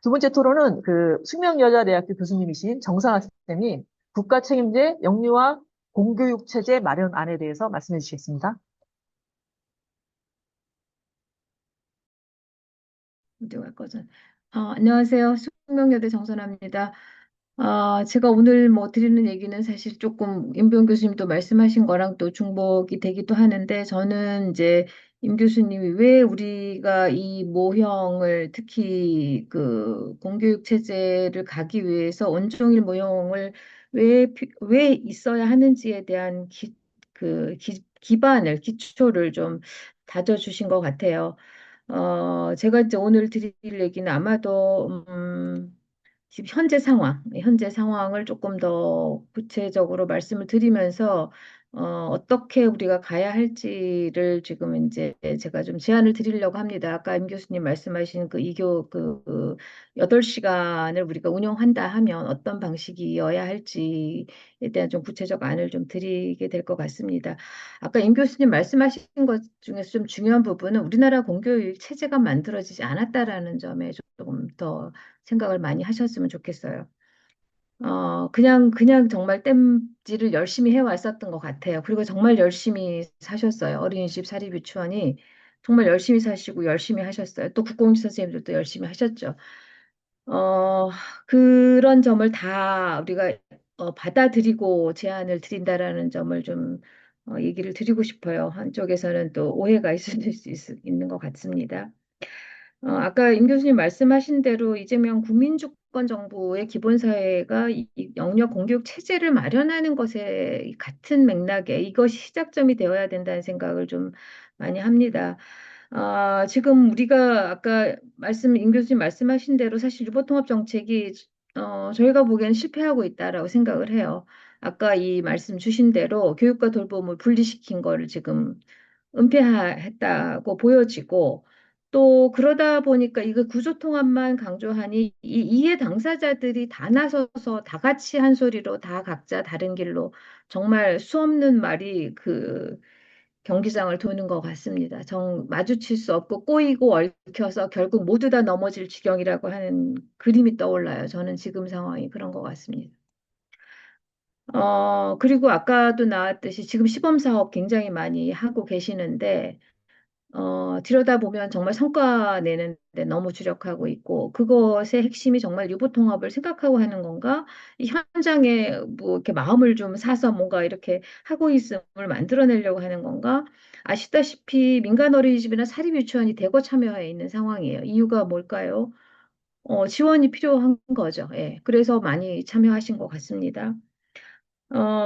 두 번째 토론은 그 숙명여자대학교 교수님이신 정상학 쌤이 국가 책임제 영유아 공교육 체제 마련안에 대해서 말씀해 주시겠습니다. 어디 갈 거죠? 안녕하세요. 숙명여대 정선아입니다. 제가 오늘 뭐 드리는 얘기는 사실 조금 임병 교수님도 말씀하신 거랑 또 중복이 되기도 하는데 저는 이제 임 교수님이 왜 우리가 이 모형을 특히 그 공교육 체제를 가기 위해서 온종일 모형을 왜 있어야 하는지에 대한 기반을 기초를 좀 다져주신 것 같아요. 제가 이제 오늘 드릴 얘기는 아마도, 지금 현재 상황을 조금 더 구체적으로 말씀을 드리면서, 어떻게 우리가 가야 할지를 지금 이제 제가 좀 제안을 드리려고 합니다. 아까 임 교수님 말씀하신 그 8시간을 우리가 운영한다 하면 어떤 방식이어야 할지에 대한 좀 구체적 안을 좀 드리게 될 것 같습니다. 아까 임 교수님 말씀하신 것 중에서 좀 중요한 부분은 우리나라 공교육 체제가 만들어지지 않았다라는 점에 조금 더 생각을 많이 하셨으면 좋겠어요. 그냥 정말 땜질을 열심히 해왔었던 것 같아요. 그리고 정말 열심히 사셨어요. 어린이집 사립유치원이 정말 열심히 사시고 열심히 하셨어요. 또 국공립 선생님들도 열심히 하셨죠. 어, 그런 점을 다 우리가 받아들이고 제안을 드린다라는 점을 좀 얘기를 드리고 싶어요. 한쪽에서는 또 오해가 있을 수 있는 것 같습니다. 아까 임 교수님 말씀하신 대로 이재명 국민주권 정부의 기본사회가 이 영역 공교육 체제를 마련하는 것에 같은 맥락에 이것이 시작점이 되어야 된다는 생각을 좀 많이 합니다. 지금 우리가 아까 임 교수님 말씀하신 대로 사실 유보통합 정책이 저희가 보기에는 실패하고 있다라고 생각을 해요. 아까 이 말씀 주신 대로 교육과 돌봄을 분리시킨 거를 지금 은폐했다고 보여지고 또 그러다 보니까 이거 구조통합만 강조하니 이 이해 당사자들이 다 나서서 다 같이 한 소리로 다 각자 다른 길로 정말 수없는 말이 그 경기장을 도는 것 같습니다. 마주칠 수 없고 꼬이고 얽혀서 결국 모두 다 넘어질 지경이라고 하는 그림이 떠올라요. 저는 지금 상황이 그런 것 같습니다. 그리고 아까도 나왔듯이 지금 시범 사업 굉장히 많이 하고 계시는데 들여다보면 정말 성과 내는데 너무 주력하고 있고, 그것의 핵심이 정말 유보통합을 생각하고 하는 건가? 이 현장에 뭐 이렇게 마음을 좀 사서 뭔가 이렇게 하고 있음을 만들어내려고 하는 건가? 아시다시피 민간 어린이집이나 사립유치원이 대거 참여해 있는 상황이에요. 이유가 뭘까요? 지원이 필요한 거죠. 예. 그래서 많이 참여하신 것 같습니다.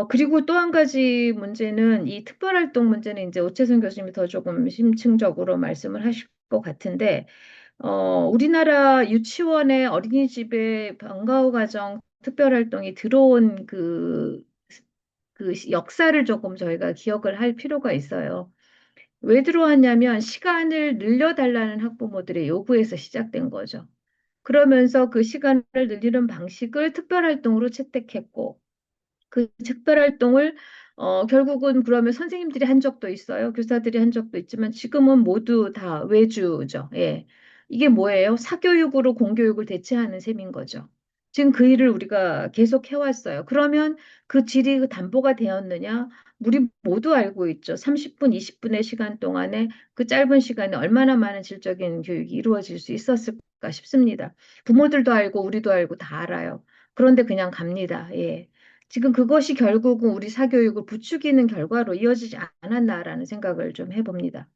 그리고 또 한 가지 문제는 이 특별활동 문제는 이제 오채선 교수님이 더 조금 심층적으로 말씀을 하실 것 같은데, 우리나라 유치원의 어린이집에 방과 후 가정 특별활동이 들어온 그 역사를 조금 저희가 기억을 할 필요가 있어요. 왜 들어왔냐면 시간을 늘려달라는 학부모들의 요구에서 시작된 거죠. 그러면서 그 시간을 늘리는 방식을 특별활동으로 채택했고, 그 특별활동을 결국은 그러면 선생님들이 한 적도 있어요. 교사들이 한 적도 있지만 지금은 모두 다 외주죠. 예. 이게 뭐예요? 사교육으로 공교육을 대체하는 셈인 거죠. 지금 그 일을 우리가 계속 해왔어요. 그러면 그 질이 담보가 되었느냐? 우리 모두 알고 있죠. 30분, 20분의 시간 동안에 그 짧은 시간에 얼마나 많은 질적인 교육이 이루어질 수 있었을까 싶습니다. 부모들도 알고 우리도 알고 다 알아요. 그런데 그냥 갑니다. 예. 지금 그것이 결국은 우리 사교육을 부추기는 결과로 이어지지 않았나라는 생각을 좀 해봅니다.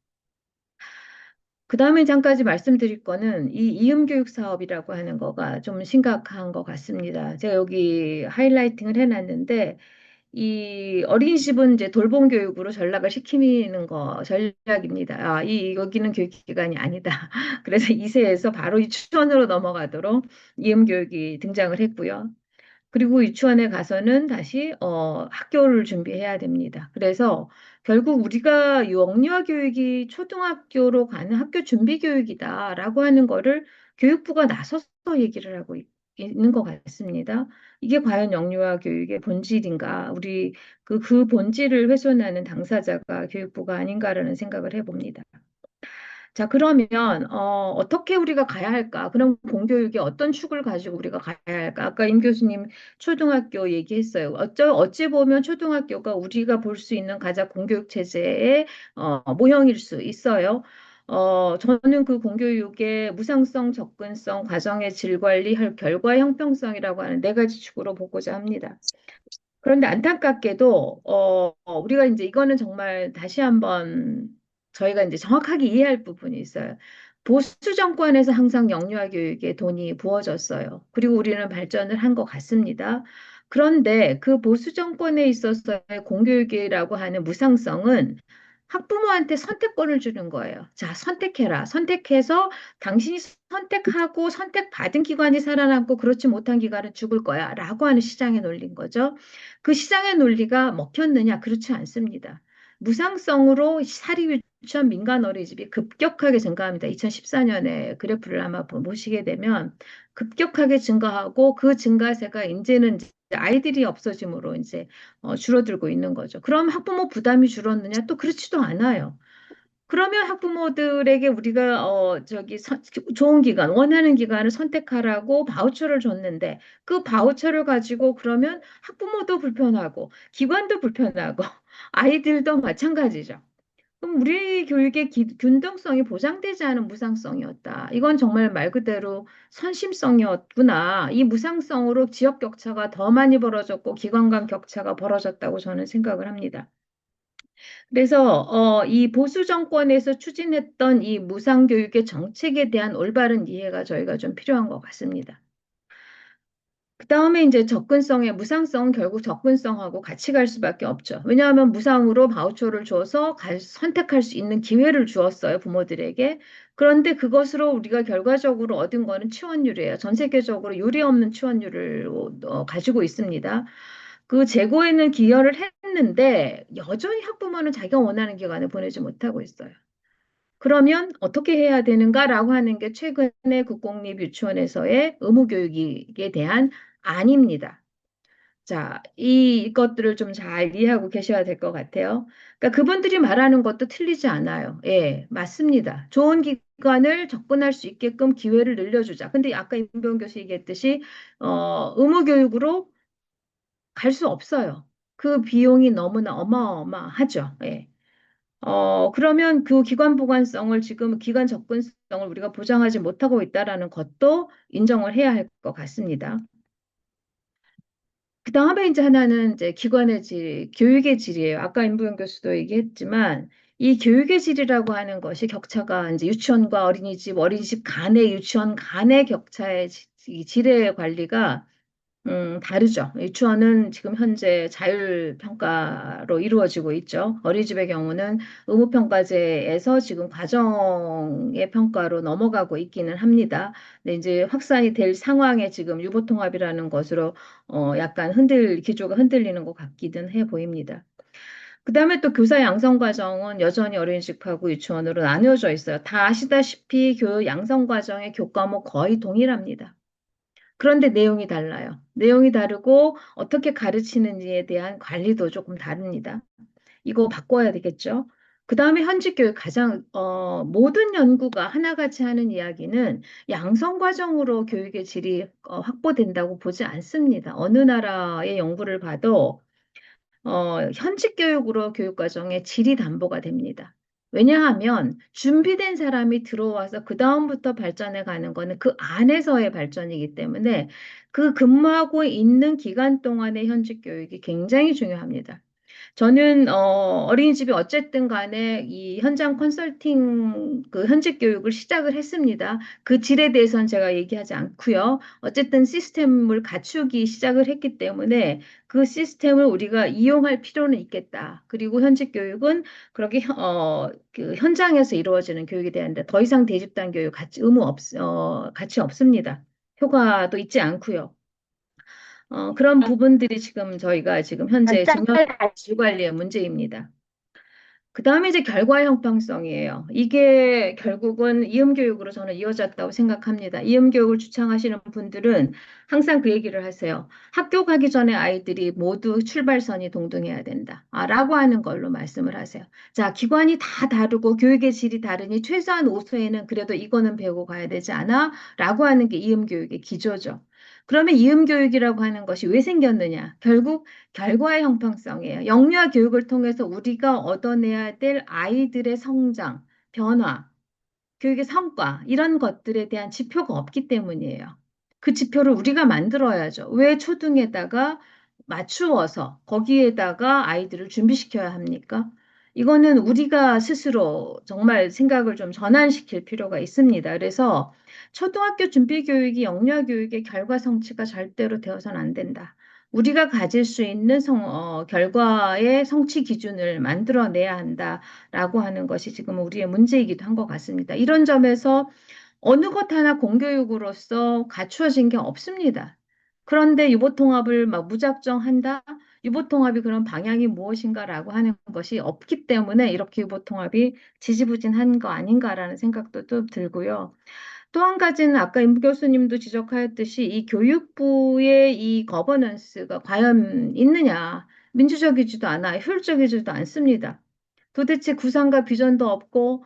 그 다음에 잠까지 말씀드릴 거는 이 이음교육 사업이라고 하는 거가 좀 심각한 것 같습니다. 제가 여기 하이라이팅을 해놨는데 이 어린이집은 이제 돌봄 교육으로 전락을 시키는 거 전략입니다. 여기는 교육기관이 아니다. 그래서 2세에서 바로 유치원으로 넘어가도록 이음교육이 등장을 했고요. 그리고 유치원에 가서는 다시 학교를 준비해야 됩니다. 그래서 결국 우리가 영유아 교육이 초등학교로 가는 학교 준비 교육이다라고 하는 거를 교육부가 나서서 얘기를 하고 있는 것 같습니다. 이게 과연 영유아 교육의 본질인가? 우리 그 본질을 훼손하는 당사자가 교육부가 아닌가라는 생각을 해봅니다. 자, 그러면, 어떻게 우리가 가야 할까? 그럼 공교육의 어떤 축을 가지고 우리가 가야 할까? 아까 임 교수님 초등학교 얘기했어요. 어찌 보면 초등학교가 우리가 볼 수 있는 가장 공교육 체제의, 모형일 수 있어요. 저는 그 공교육의 무상성, 접근성, 과정의 질 관리, 결과 형평성이라고 하는 네 가지 축으로 보고자 합니다. 그런데 안타깝게도 우리가 이제 이거는 정말 다시 한번 저희가 이제 정확하게 이해할 부분이 있어요. 보수 정권에서 항상 영유아 교육에 돈이 부어졌어요. 그리고 우리는 발전을 한 것 같습니다. 그런데 그 보수 정권에 있어서의 공교육이라고 하는 무상성은 학부모한테 선택권을 주는 거예요. 자, 선택해라. 선택해서 당신이 선택하고 선택받은 기관이 살아남고 그렇지 못한 기관은 죽을 거야. 라고 하는 시장의 논리인 거죠. 그 시장의 논리가 먹혔느냐? 그렇지 않습니다. 무상성으로 사립 유치원 민간 어린이집이 급격하게 증가합니다. 2014년에 그래프를 아마 보시게 되면 급격하게 증가하고 그 증가세가 이제는 이제 아이들이 없어짐으로 이제 줄어들고 있는 거죠. 그럼 학부모 부담이 줄었느냐? 또 그렇지도 않아요. 그러면 학부모들에게 우리가 좋은 기관, 원하는 기관을 선택하라고 바우처를 줬는데 그 바우처를 가지고 그러면 학부모도 불편하고 기관도 불편하고 아이들도 마찬가지죠. 그럼 우리 교육의 균등성이 보장되지 않은 무상성이었다. 이건 정말 말 그대로 선심성이었구나. 이 무상성으로 지역 격차가 더 많이 벌어졌고 기관 간 격차가 벌어졌다고 저는 생각을 합니다. 그래서 이 보수 정권에서 추진했던 이 무상교육의 정책에 대한 올바른 이해가 저희가 좀 필요한 것 같습니다. 그 다음에 이제 접근성의 무상성은 결국 접근성하고 같이 갈 수밖에 없죠. 왜냐하면 무상으로 바우처를 줘서 선택할 수 있는 기회를 주었어요, 부모들에게. 그런데 그것으로 우리가 결과적으로 얻은 거는 치원율이에요. 전 세계적으로 유례 없는 치원율을 가지고 있습니다. 그 재고에는 기여를 했는데 여전히 학부모는 자기가 원하는 기관에 보내지 못하고 있어요. 그러면 어떻게 해야 되는가라고 하는 게 최근에 국공립유치원에서의 의무교육에 대한 안입니다. 자, 이것들을 좀 잘 이해하고 계셔야 될 것 같아요. 그러니까 그분들이 말하는 것도 틀리지 않아요. 예, 맞습니다. 좋은 기관을 접근할 수 있게끔 기회를 늘려주자. 근데 아까 임병 교수 얘기했듯이, 의무교육으로 갈 수 없어요. 그 비용이 너무나 어마어마하죠. 예. 그러면 그 기관 보관성을 지금 기관 접근성을 우리가 보장하지 못하고 있다라는 것도 인정을 해야 할 것 같습니다. 그 다음에 이제 하나는 이제 기관의 질, 교육의 질이에요. 아까 임부영 교수도 얘기했지만 이 교육의 질이라고 하는 것이 격차가 이제 유치원과 어린이집 간의 유치원 간의 격차의 이 질의 관리가 다르죠. 유치원은 지금 현재 자율평가로 이루어지고 있죠. 어린이집의 경우는 의무평가제에서 지금 과정의 평가로 넘어가고 있기는 합니다. 근데 이제 확산이 될 상황에 지금 유보통합이라는 것으로 약간 기조가 흔들리는 것 같기는 해 보입니다. 그다음에 또 교사 양성 과정은 여전히 어린이집하고 유치원으로 나뉘어져 있어요. 다 아시다시피 교육 양성 과정의 교과목 거의 동일합니다. 그런데 내용이 달라요. 내용이 다르고 어떻게 가르치는지에 대한 관리도 조금 다릅니다. 이거 바꿔야 되겠죠? 그 다음에 현직 교육 모든 연구가 하나같이 하는 이야기는 양성 과정으로 교육의 질이 확보된다고 보지 않습니다. 어느 나라의 연구를 봐도 현직 교육으로 교육 과정의 질이 담보가 됩니다. 왜냐하면 준비된 사람이 들어와서 그다음부터 발전해 가는 거는 그 안에서의 발전이기 때문에 그 근무하고 있는 기간 동안의 현직 교육이 굉장히 중요합니다. 저는 어린이집이 어쨌든 간에 이 현장 컨설팅 그 현직 교육을 시작을 했습니다. 그 질에 대해서는 제가 얘기하지 않고요. 어쨌든 시스템을 갖추기 시작을 했기 때문에 그 시스템을 우리가 이용할 필요는 있겠다. 그리고 현직 교육은 그렇게 그 현장에서 이루어지는 교육이 되는데 더 이상 대집단 교육 가치 없습니다. 효과도 있지 않고요. 그런 부분들이 지금 저희가 지금 현재 직면 질 관리의 문제입니다. 그다음에 이제 결과 형평성이에요. 이게 결국은 이음교육으로 저는 이어졌다고 생각합니다. 이음교육을 주창하시는 분들은 항상 그 얘기를 하세요. 학교 가기 전에 아이들이 모두 출발선이 동등해야 된다. 라고 하는 걸로 말씀을 하세요. 자, 기관이 다 다르고 교육의 질이 다르니 최소한 5수에는 그래도 이거는 배우고 가야 되지 않아? 라고 하는 게 이음교육의 기조죠. 그러면 이음교육이라고 하는 것이 왜 생겼느냐? 결국 결과의 형평성이에요. 영유아 교육을 통해서 우리가 얻어내야 될 아이들의 성장, 변화, 교육의 성과, 이런 것들에 대한 지표가 없기 때문이에요. 그 지표를 우리가 만들어야죠. 왜 초등에다가 맞추어서 거기에다가 아이들을 준비시켜야 합니까? 이거는 우리가 스스로 정말 생각을 좀 전환시킬 필요가 있습니다. 그래서 초등학교 준비 교육이 영유아 교육의 결과 성취가 절대로 되어서는 안 된다. 우리가 가질 수 있는 결과의 성취 기준을 만들어내야 한다라고 하는 것이 지금 우리의 문제이기도 한 것 같습니다. 이런 점에서 어느 것 하나 공교육으로서 갖추어진 게 없습니다. 그런데 유보통합을 막 무작정 한다? 유보통합이 그런 방향이 무엇인가라고 하는 것이 없기 때문에 이렇게 유보통합이 지지부진한 거 아닌가라는 생각도 또 들고요. 또 한 가지는 아까 임 교수님도 지적하였듯이 이 교육부의 이 거버넌스가 과연 있느냐. 민주적이지도 않아, 효율적이지도 않습니다. 도대체 구상과 비전도 없고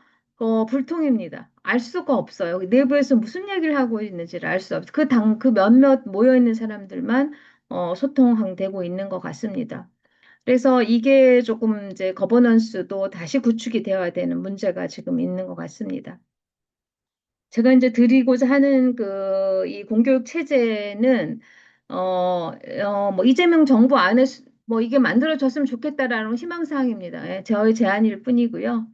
불통입니다. 알 수가 없어요. 내부에서 무슨 얘기를 하고 있는지를 알 수 없어요. 그 몇몇 모여 있는 사람들만 소통되고 있는 것 같습니다. 그래서 이게 조금 이제 거버넌스도 다시 구축이 되어야 되는 문제가 지금 있는 것 같습니다. 제가 이제 드리고자 하는 이 공교육 체제는, 뭐, 이재명 정부 안에 뭐, 이게 만들어졌으면 좋겠다라는 희망사항입니다. 예, 저의 제안일 뿐이고요.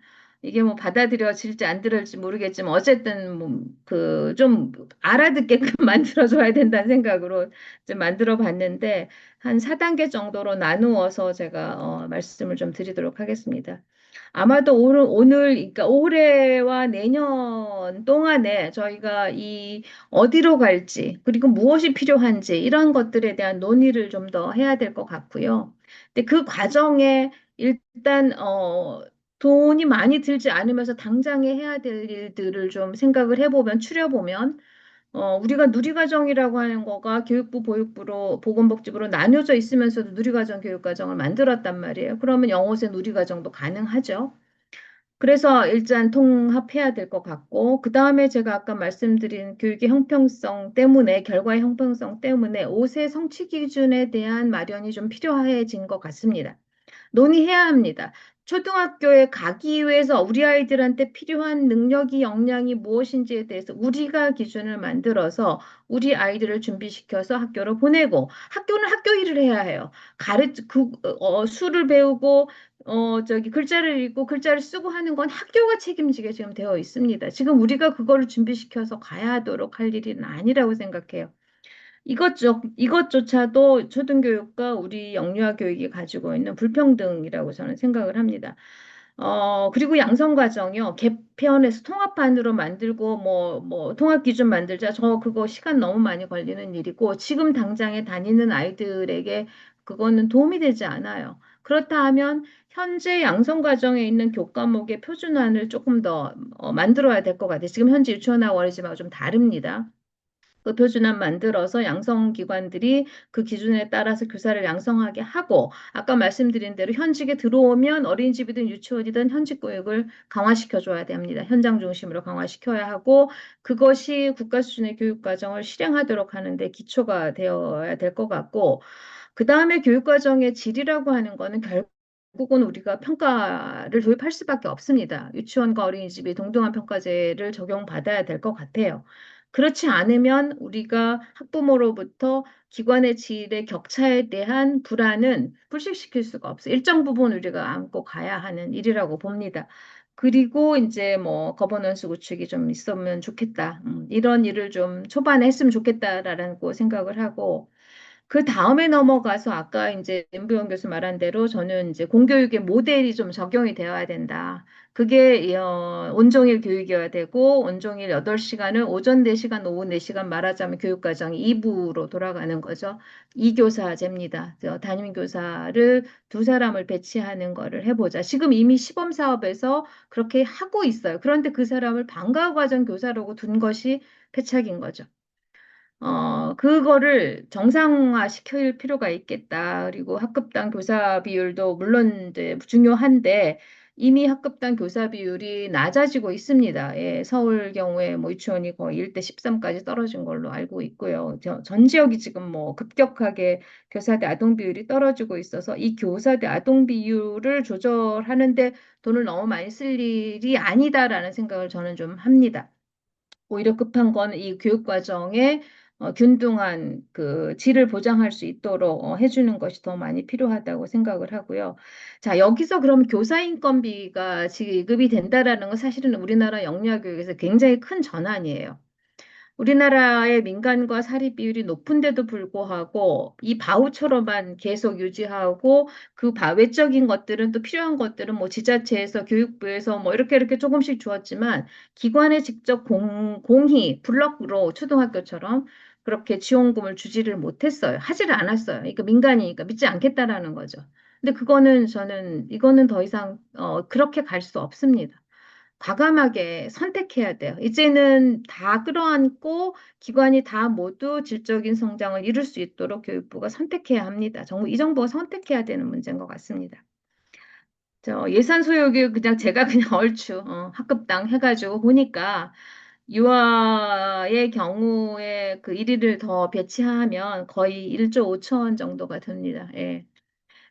이게 뭐, 받아들여질지 안 들을지 모르겠지만, 어쨌든, 뭐, 좀 알아듣게끔 만들어줘야 된다는 생각으로 좀 만들어 봤는데, 한 4단계 정도로 나누어서 제가, 말씀을 좀 드리도록 하겠습니다. 아마도 그러니까 올해와 내년 동안에 저희가 어디로 갈지, 그리고 무엇이 필요한지, 이런 것들에 대한 논의를 좀 더 해야 될 것 같고요. 근데 그 과정에 일단, 돈이 많이 들지 않으면서 당장에 해야 될 일들을 좀 생각을 해보면, 추려보면, 우리가 누리과정이라고 하는 거가 교육부, 보육부로, 보건복지부로 나뉘어져 있으면서도 누리과정, 교육과정을 만들었단 말이에요. 그러면 영어세 누리과정도 가능하죠. 그래서 일단 통합해야 될 것 같고, 그 다음에 제가 아까 말씀드린 교육의 형평성 때문에, 결과의 형평성 때문에 5세 성취 기준에 대한 마련이 좀 필요해진 것 같습니다. 논의해야 합니다. 초등학교에 가기 위해서 우리 아이들한테 필요한 능력이, 역량이 무엇인지에 대해서 우리가 기준을 만들어서 우리 아이들을 준비시켜서 학교로 보내고, 학교는 학교 일을 해야 해요. 수를 배우고, 글자를 읽고 글자를 쓰고 하는 건 학교가 책임지게 지금 되어 있습니다. 지금 우리가 그거를 준비시켜서 가야 하도록 할 일은 아니라고 생각해요. 이것조차도 초등교육과 우리 영유아 교육이 가지고 있는 불평등이라고 저는 생각을 합니다. 그리고 양성과정이요. 개편해서 통합반으로 만들고, 통합기준 만들자. 그거 시간 너무 많이 걸리는 일이고, 지금 당장에 다니는 아이들에게 그거는 도움이 되지 않아요. 그렇다 하면, 현재 양성과정에 있는 교과목의 표준안을 조금 더 만들어야 될 것 같아요. 지금 현재 유치원하고 어린이집하고 좀 다릅니다. 그 표준안 만들어서 양성기관들이 그 기준에 따라서 교사를 양성하게 하고, 아까 말씀드린 대로 현직에 들어오면 어린이집이든 유치원이든 현직 교육을 강화시켜 줘야 됩니다. 현장 중심으로 강화시켜야 하고, 그것이 국가 수준의 교육 과정을 실행하도록 하는데 기초가 되어야 될 것 같고, 그 다음에 교육 과정의 질이라고 하는 거는 결국은 우리가 평가를 도입할 수밖에 없습니다. 유치원과 어린이집이 동등한 평가제를 적용받아야 될 것 같아요. 그렇지 않으면 우리가 학부모로부터 기관의 질의 격차에 대한 불안은 불식시킬 수가 없어요. 일정 부분 우리가 안고 가야 하는 일이라고 봅니다. 그리고 이제 뭐 거버넌스 구축이 좀 있으면 좋겠다. 이런 일을 좀 초반에 했으면 좋겠다라는 거 생각을 하고, 그 다음에 넘어가서 아까 이제 임부영 교수 말한 대로 저는 이제 공교육의 모델이 좀 적용이 되어야 된다. 그게 온종일 교육이어야 되고 온종일 8시간을 오전 4시간, 오후 4시간 말하자면 교육과정이 2부로 돌아가는 거죠. 2교사제입니다. 담임교사를 두 사람을 배치하는 거를 해보자. 지금 이미 시범 사업에서 그렇게 하고 있어요. 그런데 그 사람을 방과후과정 교사라고 둔 것이 패착인 거죠. 그거를 정상화 시킬 필요가 있겠다. 그리고 학급당 교사 비율도 물론 이제 중요한데 이미 학급당 교사 비율이 낮아지고 있습니다. 예, 서울 경우에 뭐 유치원이 거의 1대 13까지 떨어진 걸로 알고 있고요. 전 지역이 지금 뭐 급격하게 교사대 아동 비율이 떨어지고 있어서 이 교사대 아동 비율을 조절하는데 돈을 너무 많이 쓸 일이 아니다라는 생각을 저는 좀 합니다. 오히려 급한 건 이 교육 과정에 균등한 그 질을 보장할 수 있도록 해주는 것이 더 많이 필요하다고 생각을 하고요. 자, 여기서 그럼 교사 인건비가 지급이 된다라는 건 사실은 우리나라 영유아 교육에서 굉장히 큰 전환이에요. 우리나라의 민간과 사립 비율이 높은데도 불구하고 이 바우처럼만 계속 유지하고 그 외적인 것들은 또 필요한 것들은 뭐 지자체에서 교육부에서 뭐 이렇게 조금씩 주었지만 기관에 직접 공히 블럭으로 초등학교처럼 그렇게 지원금을 주지를 못했어요. 하지를 않았어요. 그러니까 민간이니까 믿지 않겠다라는 거죠. 근데 그거는 저는 이거는 더 이상 그렇게 갈 수 없습니다. 과감하게 선택해야 돼요. 이제는 다 끌어안고 기관이 다 모두 질적인 성장을 이룰 수 있도록 교육부가 선택해야 합니다. 이 정부가 선택해야 되는 문제인 것 같습니다. 예산 소요교육 그냥 제가 그냥 얼추 학급당 해가지고 보니까 유아의 경우에 그 일위를 더 배치하면 거의 1조 5천 정도가 됩니다. 예.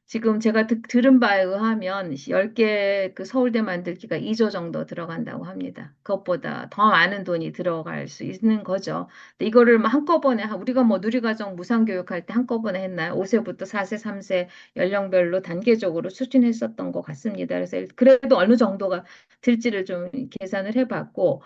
지금 제가 들은 바에 의하면 10개 그 서울대 만들기가 2조 정도 들어간다고 합니다. 그것보다 더 많은 돈이 들어갈 수 있는 거죠. 근데 이거를 뭐 한꺼번에, 우리가 뭐 누리과정 무상교육할 때 한꺼번에 했나요? 5세부터 4세, 3세 연령별로 단계적으로 추진했었던 것 같습니다. 그래서 그래도 어느 정도가 들지를 좀 계산을 해봤고,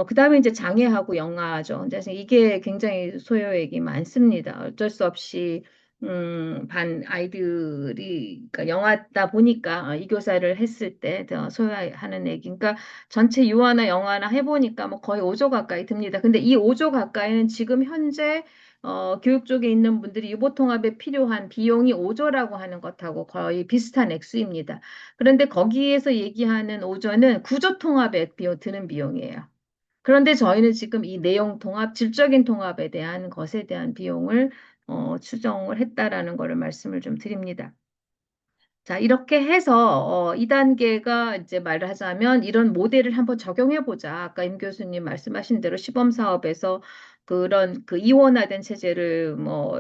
그다음에 이제 장애하고 영아죠. 그래서 이게 굉장히 소요액이 많습니다. 어쩔 수 없이 반 아이들이, 그러니까 영화다 보니까 이 교사를 했을 때 더 소요하는 얘기. 그러니까 전체 유아나 영아나 해보니까 뭐 거의 5조 가까이 듭니다. 근데 이 5조 가까이는 지금 현재 교육 쪽에 있는 분들이 유보통합에 필요한 비용이 5조라고 하는 것하고 거의 비슷한 액수입니다. 그런데 거기에서 얘기하는 5조는 구조통합에 드는 비용이에요. 그런데 저희는 지금 이 내용 통합, 질적인 통합에 대한 것에 대한 비용을 추정을 했다라는 거를 말씀을 좀 드립니다. 자, 이렇게 해서 2단계가 이제 말을 하자면 이런 모델을 한번 적용해 보자. 아까 임 교수님 말씀하신 대로 시범 사업에서 그런 그 이원화된 체제를 뭐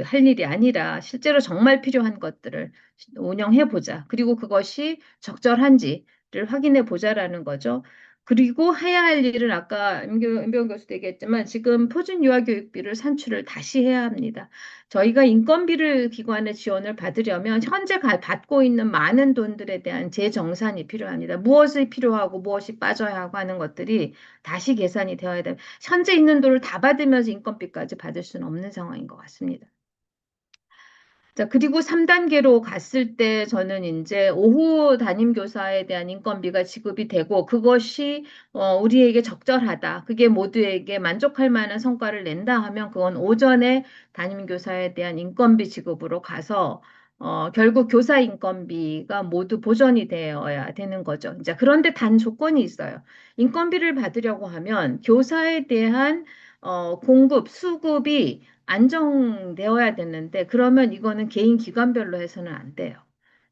할 일이 아니라 실제로 정말 필요한 것들을 운영해 보자. 그리고 그것이 적절한지를 확인해 보자라는 거죠. 그리고 해야 할 일은 아까 임병 교수도 얘기했지만 지금 표준 유아교육비를 산출을 다시 해야 합니다. 저희가 인건비를 기관의 지원을 받으려면 현재 받고 있는 많은 돈들에 대한 재정산이 필요합니다. 무엇이 필요하고 무엇이 빠져야 하고 하는 것들이 다시 계산이 되어야 돼요. 현재 있는 돈을 다 받으면서 인건비까지 받을 수는 없는 상황인 것 같습니다. 자, 그리고 3단계로 갔을 때 저는 이제 오후 담임 교사에 대한 인건비가 지급이 되고 그것이 우리에게 적절하다. 그게 모두에게 만족할 만한 성과를 낸다 하면 그건 오전에 담임 교사에 대한 인건비 지급으로 가서 결국 교사 인건비가 모두 보전이 되어야 되는 거죠. 이제 그런데 단 조건이 있어요. 인건비를 받으려고 하면 교사에 대한 공급, 수급이 안정되어야 되는데 그러면 이거는 개인 기관별로 해서는 안 돼요.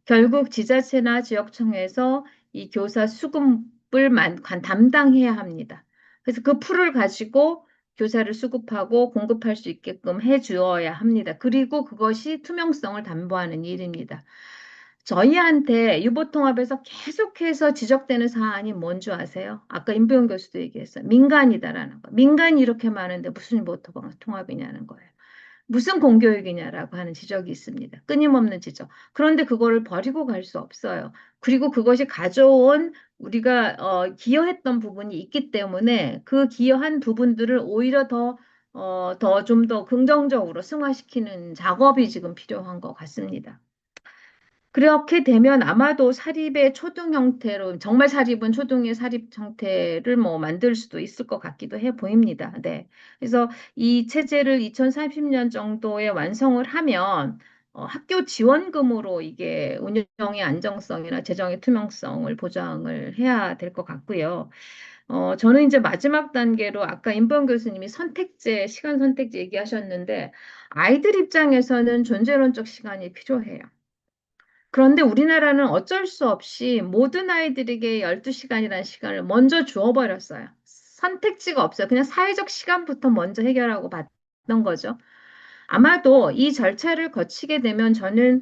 결국 지자체나 지역청에서 이 교사 수급을 담당해야 합니다. 그래서 그 풀을 가지고 교사를 수급하고 공급할 수 있게끔 해 주어야 합니다. 그리고 그것이 투명성을 담보하는 일입니다. 저희한테 유보통합에서 계속해서 지적되는 사안이 뭔지 아세요? 아까 임부영 교수도 얘기했어요. 민간이다라는 거. 민간이 이렇게 많은데 무슨 유보통합이냐는 거예요. 무슨 공교육이냐라고 하는 지적이 있습니다. 끊임없는 지적. 그런데 그거를 버리고 갈 수 없어요. 그리고 그것이 가져온 우리가 기여했던 부분이 있기 때문에 그 기여한 부분들을 오히려 더 더 좀 더 긍정적으로 승화시키는 작업이 지금 필요한 것 같습니다. 그렇게 되면 아마도 사립의 초등 형태로, 정말 사립은 초등의 사립 형태를 뭐 만들 수도 있을 것 같기도 해 보입니다. 네. 그래서 이 체제를 2030년 정도에 완성을 하면 학교 지원금으로 이게 운영의 안정성이나 재정의 투명성을 보장을 해야 될 것 같고요. 저는 이제 마지막 단계로 아까 임보영 교수님이 선택제, 시간 선택제 얘기하셨는데 아이들 입장에서는 존재론적 시간이 필요해요. 그런데 우리나라는 어쩔 수 없이 모든 아이들에게 12시간이라는 시간을 먼저 주어버렸어요. 선택지가 없어요. 그냥 사회적 시간부터 먼저 해결하고 받던 거죠. 아마도 이 절차를 거치게 되면 저는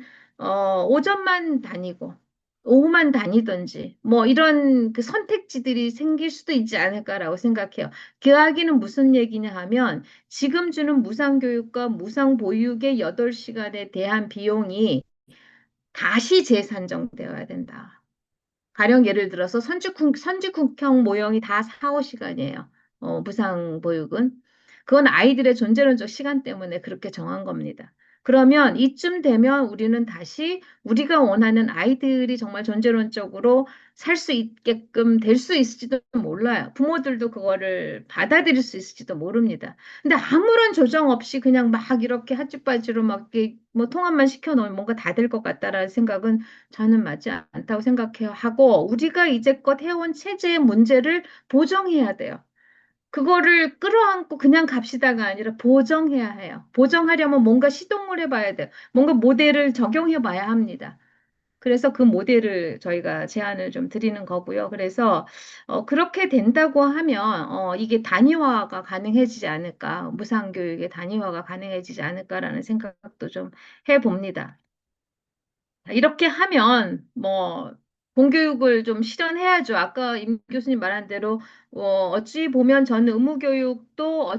오전만 다니고 오후만 다니든지 뭐 이런 그 선택지들이 생길 수도 있지 않을까라고 생각해요. 그 이야기는 무슨 얘기냐 하면 지금 주는 무상교육과 무상보육의 8시간에 대한 비용이 다시 재산정되어야 된다. 가령 예를 들어서 선지국형 모형이 다 4, 5시간이에요. 무상보육은. 그건 아이들의 존재론적 시간 때문에 그렇게 정한 겁니다. 그러면 이쯤 되면 우리는 다시 우리가 원하는 아이들이 정말 존재론적으로 살 수 있게끔 될 수 있을지도 몰라요. 부모들도 그거를 받아들일 수 있을지도 모릅니다. 근데 아무런 조정 없이 그냥 막 이렇게 핫짓바지로 막 이렇게 뭐 통합만 시켜놓으면 뭔가 다 될 것 같다라는 생각은 저는 맞지 않다고 생각해요. 하고 우리가 이제껏 해온 체제의 문제를 보정해야 돼요. 그거를 끌어안고 그냥 갑시다가 아니라 보정해야 해요. 보정하려면 뭔가 시동을 해봐야 돼요. 뭔가 모델을 적용해봐야 합니다. 그래서 그 모델을 저희가 제안을 좀 드리는 거고요. 그래서 그렇게 된다고 하면 이게 단위화가 가능해지지 않을까, 무상교육의 단위화가 가능해지지 않을까라는 생각도 좀 해봅니다. 이렇게 하면 뭐 공교육을 좀 실현해야죠. 아까 임 교수님 말한 대로 어찌 보면 저는 의무교육도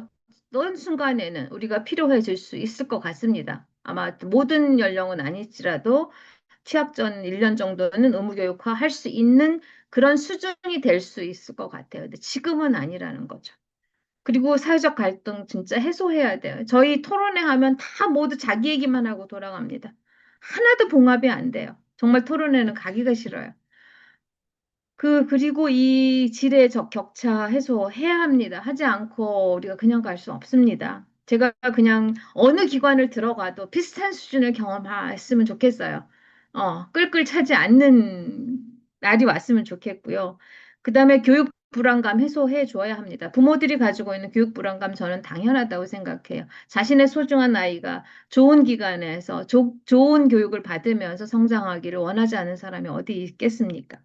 어떤 순간에는 우리가 필요해질 수 있을 것 같습니다. 아마 모든 연령은 아닐지라도 취업 전 1년 정도는 의무교육화 할 수 있는 그런 수준이 될 수 있을 것 같아요. 근데 지금은 아니라는 거죠. 그리고 사회적 갈등 진짜 해소해야 돼요. 저희 토론회 하면 다 모두 자기 얘기만 하고 돌아갑니다. 하나도 봉합이 안 돼요. 정말 토론회는 가기가 싫어요. 그리고 이 질의 격차 해소해야 합니다. 하지 않고 우리가 그냥 갈 수 없습니다. 제가 그냥 어느 기관을 들어가도 비슷한 수준을 경험했으면 좋겠어요. 끌끌 차지 않는 날이 왔으면 좋겠고요. 그다음에 교육 불안감 해소해 줘야 합니다. 부모들이 가지고 있는 교육 불안감 저는 당연하다고 생각해요. 자신의 소중한 아이가 좋은 기관에서 좋은 교육을 받으면서 성장하기를 원하지 않는 사람이 어디 있겠습니까?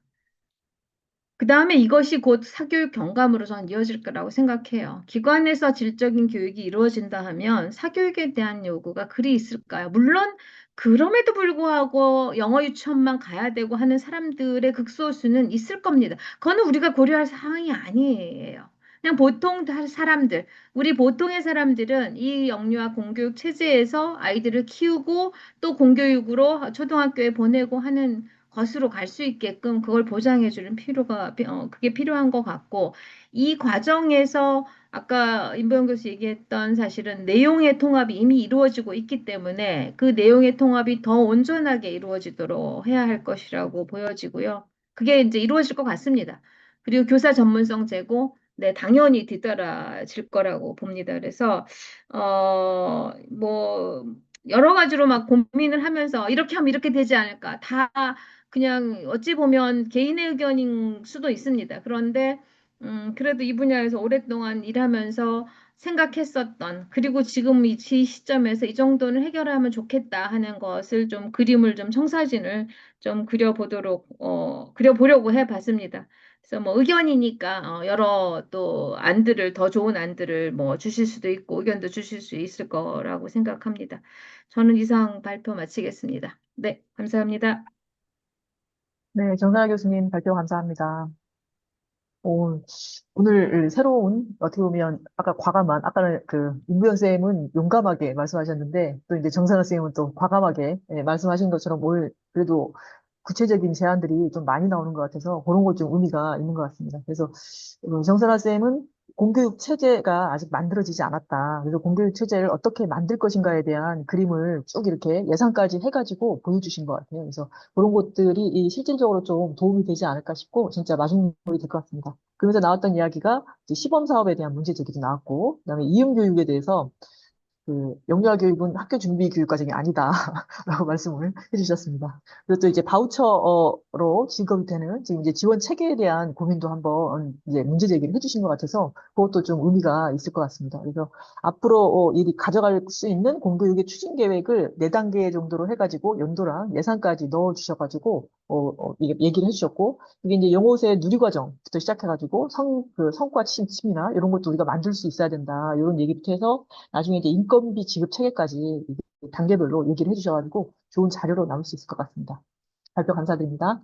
그 다음에 이것이 곧 사교육 경감으로 전 이어질 거라고 생각해요. 기관에서 질적인 교육이 이루어진다 하면 사교육에 대한 요구가 그리 있을까요? 물론 그럼에도 불구하고 영어 유치원만 가야 되고 하는 사람들의 극소수는 있을 겁니다. 그거는 우리가 고려할 사항이 아니에요. 그냥 보통 사람들, 우리 보통의 사람들은 이 영유아 공교육 체제에서 아이들을 키우고 또 공교육으로 초등학교에 보내고 하는 것으로 갈 수 있게끔 그걸 보장해 주는 필요가, 그게 필요한 것 같고, 이 과정에서 아까 임보영 교수 얘기했던 사실은 내용의 통합이 이미 이루어지고 있기 때문에 그 내용의 통합이 더 온전하게 이루어지도록 해야 할 것이라고 보여지고요. 그게 이제 이루어질 것 같습니다. 그리고 교사 전문성 제고, 네, 당연히 뒤따라질 거라고 봅니다. 그래서, 여러 가지로 막 고민을 하면서 이렇게 하면 이렇게 되지 않을까. 다 그냥 어찌 보면 개인의 의견인 수도 있습니다. 그런데 그래도 이 분야에서 오랫동안 일하면서 생각했었던 그리고 지금 이 시점에서 이 정도는 해결하면 좋겠다 하는 것을 좀 그림을 좀 청사진을 좀 그려보려고 해봤습니다. 그래서 뭐 의견이니까 여러 또 안들을 더 좋은 안들을 뭐 주실 수도 있고 의견도 주실 수 있을 거라고 생각합니다. 저는 이상 발표 마치겠습니다. 네, 감사합니다. 네, 정상화 교수님 발표 감사합니다. 오, 오늘 새로운, 어떻게 보면, 아까 과감한, 아까는 임부연 쌤은 용감하게 말씀하셨는데, 또 이제 정상화 쌤은 또 과감하게 말씀하신 것처럼 오늘 그래도 구체적인 제안들이 좀 많이 나오는 것 같아서 그런 것 좀 의미가 있는 것 같습니다. 그래서 정선아 쌤은 공교육 체제가 아직 만들어지지 않았다. 그래서 공교육 체제를 어떻게 만들 것인가에 대한 그림을 쭉 이렇게 예상까지 해가지고 보여주신 것 같아요. 그래서 그런 것들이 이 실질적으로 좀 도움이 되지 않을까 싶고 진짜 마중물이 될 것 같습니다. 그러면서 나왔던 이야기가 이제 시범 사업에 대한 문제 제기도 나왔고, 그다음에 이음 교육에 대해서 영유아 교육은 학교 준비 교육 과정이 아니다라고 말씀을 해주셨습니다. 그리고 또 이제 바우처로 지급이 되는 지금 이제 지원 체계에 대한 고민도 한번 이제 문제 제기를 해주신 것 같아서 그것도 좀 의미가 있을 것 같습니다. 그래서 앞으로 이 가져갈 수 있는 공교육의 추진 계획을 4단계 정도로 해가지고 연도랑 예산까지 넣어 주셔가지고 이게 얘기를 해주셨고 이게 이제 영어세 누리과정부터 시작해가지고 성과 침이나 이런 것도 우리가 만들 수 있어야 된다 이런 얘기부터 해서 나중에 이제 인건비 지급 체계까지 이게 단계별로 얘기를 해주셔가지고 좋은 자료로 남을 수 있을 것 같습니다. 발표 감사드립니다.